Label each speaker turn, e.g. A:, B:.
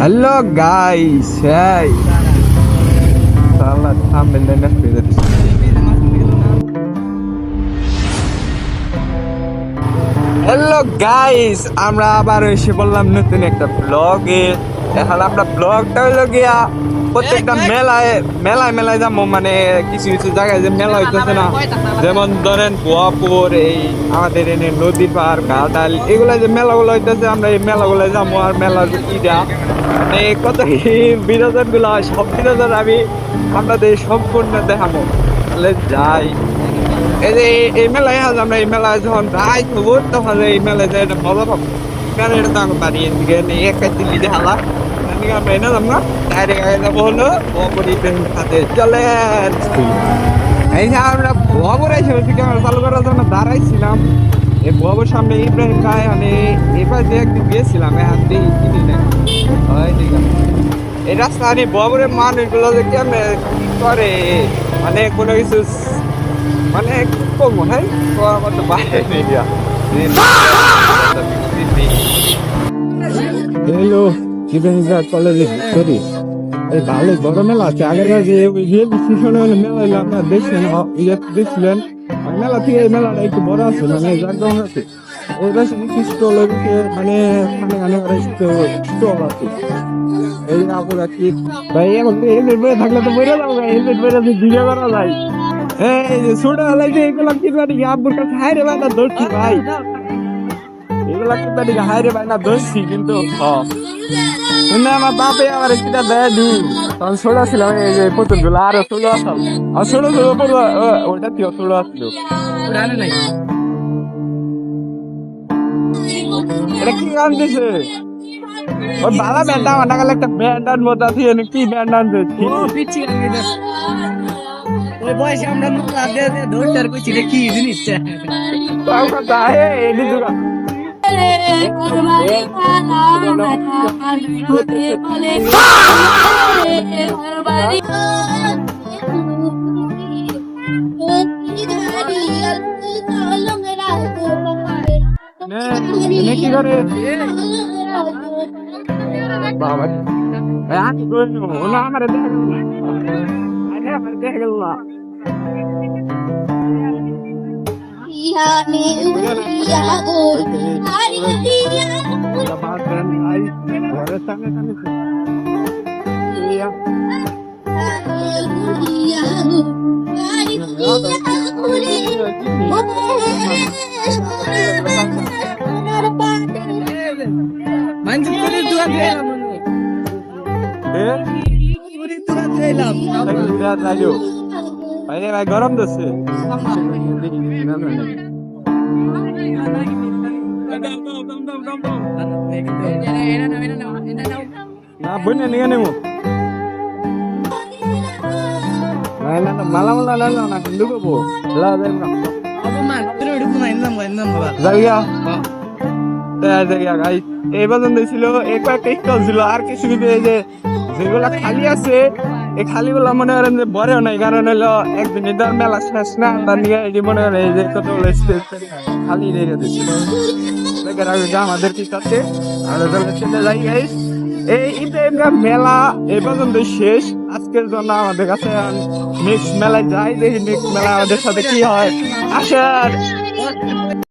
A: Hello guys, সালা thumbnail না করে দিছি। হ্যালো গাইস, আমরা আবার এসে বললাম নতুন একটা ব্লগে। এখন আমরা ব্লগটা হইলো গিয়া প্রত্যেকটা মেলায় মেলায় মেলায় যাবো, মানে কিছু কিছু জায়গায় যে মেলা হইতেছে না, যেমন ধরেন গোয়াপুর, এই আমাদের এনে নদী পার ঘাটাল, এগুলা যে মেলাগুলো হইতেছে আমরা এই মেলাগুলো যাবো। আর মেলার ইটা মানে কত বিনোদন গুলো হয়, সব বিনোদন আমি আপনাদের সম্পূর্ণ দেখাবো। তাহলে যাই, এই যে এই মেলায় আজ আমরা এই মেলায় যখন যাই খবর, তখন এই মেলায় যাই মজা পাবো। কেন এটা তো আমার বাড়ি এদিকে একাই দিল্লি দেখালা, আমরা এনে যাবো না, ডাইরেক্ট আগে যাবো হলো খাতে। চলেন, এই যে আমরা ভবর এসে ক্যামেরা চালু করার জন্য দাঁড়াইছিলাম। এই ভবর সামনে ইব্রাহিম খায়, মানে এবার যে একদিন গিয়েছিলাম এখন দিয়ে কিনি না। এই রাস্তা মানে ভবরের মানুষগুলো যে কেমনে কি করে, মানে কোনো কিছু মানে কম হয় আমার তো বাইরে মিডিয়া। হ্যালো, ইব্রাহিম কলেজে সরি, এই ভালো বড় মেলা আছে। আগের কাছে মেলা হইলে আপনার দেখছেন, দেখছিলেন মেলা থেকে এই মেলাটা একটু বড় আছে, মানে জায়গা আছে। এই পাশে কিছু স্টল মানে স্টল আছে। এই আপনার কি ভাই আমাকে হেলমেট পরে থাকলে তো বইরে যাবো, হেলমেট পরে ভিডিও করা যায়। এই যে ছোট বেলায় যে এগুলো কিনবা নাকি আব্বুর কাছে হাই রে ভাই না ধরছি ভাই, এগুলা কিনবা নাকি হাই রে ভাই না ধরছি, কিন্তু আমার বাপে আমার কিটা দেয় দি তখন ছোট ছিলাম। এই যে পুতুল গুলো আরো ছোট আসলাম, আর ছোট ছোট পড়বো ওইটা কি ছোট আসলো নাই। এটা কি গান দিছে ওই বালা ব্যান্ড, আমার নাগালে একটা ব্যান্ড আনবো, তাতে কি ব্যান্ড আনবে ওই বয়সে আমরা ধরতে কইছি রে কি জিনিসটা কথা হে এডি দুগা কি করে বাবা আমার দেখে গেল না। ভাই গরম দিচ্ছে না বইনে নিয়ে নেবো মালা মালা না হিন্দু করবো এই বাজন দিয়েছিল, এই কয়েকটা স্টল ছিল, আর কিছু কিছু এই যে যেগুলা খালি আছে এই খালি গুলা মনে করেন যে বড়ও নাই, কারণ হলো একদিন ধর মেলা শেষ না, তার নিয়ে এটি মনে করেন এই যে কতগুলো খালি রেখে দিচ্ছিল। আমাদের কি সাথে যাই গাইস, এই ইব্রাহিম মেলা এই পর্যন্ত শেষ আজকের জন্য আমাদের কাছে। নেক্সট মেলায় যাই, দেখি নেক্সট মেলা আমাদের সাথে কি হয়। আসেন।